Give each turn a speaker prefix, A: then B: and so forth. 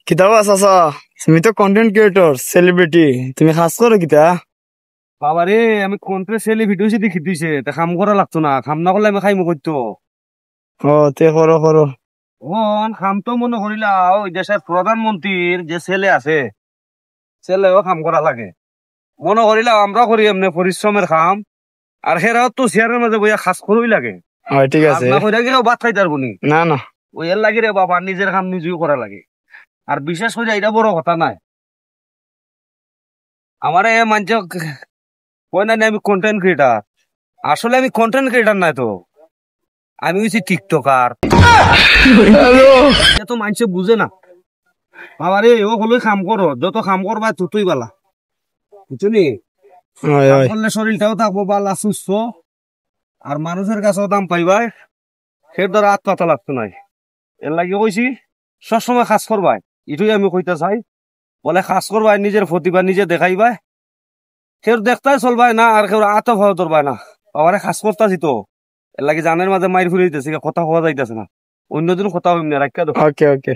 A: কিতাব আছা তুমি তো কন্টেন্ট ক্রিয়েটর সেলিব্রিটি তুমি খাস করো কিতা?
B: বাবারে আমি কোনটা ছেলে ভিডিও যদি খিতিছে তা কাম করা লাগতো না, কাম না করলে আমি খাইমু করতো।
A: ও তে করো করো।
B: কাম তো মনে করিলা ওই দেশের প্রধানমন্ত্রীর যে ছেলে আছে, ছেলেও কাম করা লাগে। মনে করিলা আমরা করি এমনি পরিশ্রমের কাম, আর হেরাও তো চেয়ারের মাঝে বইয়া খাস করই লাগে।
A: হয় ঠিক
B: কাম
A: আছে।
B: না কইরা গেলেও ভাত খাইতে পারবো নি।
A: না না।
B: ওই এর লাগে রে বাবা, নিজের কাম নিজেই করা লাগে। আর বিশেষ করে এটা বড় কথা নাই, আমার এ মানছে কয় না আমি কন্টেন্ট ক্রিয়েটার। আসলে আমি কন্টেন্ট ক্রিয়েটার নাই তো, আমি হচ্ছি টিকটকার। তো মানুষে বুঝে না। বাবারে ও হলো কাম করো, যত কাম করবা ততই বালা, বুঝলি?
A: হয়
B: কাম
A: হয়।
B: করলে শরীরটাও থাকবো বালা সুস্থ, আর মানুষের কাছেও দাম পাইবাই। সে দ্বারা হাত পাতা লাগতো নাই। এর লাগে কইছি সবসময় কাজ করবাই, এটুই আমি কইতে চাই। বলে কাজ করবাই, নিজের প্রতিভা নিজে দেখাইবাই। কেউ দেখতেই চলবাই না, আর কেউ আত ভাও ধরবাই না। বাবারে কাজ করতাছি তো, এর লাগে জানের মাঝে মাইর ফুলে দিতেছে, কথা হওয়া যাইতেছে না। অন্যদিন কথা হইম না, রাখা।
A: ওকে ওকে।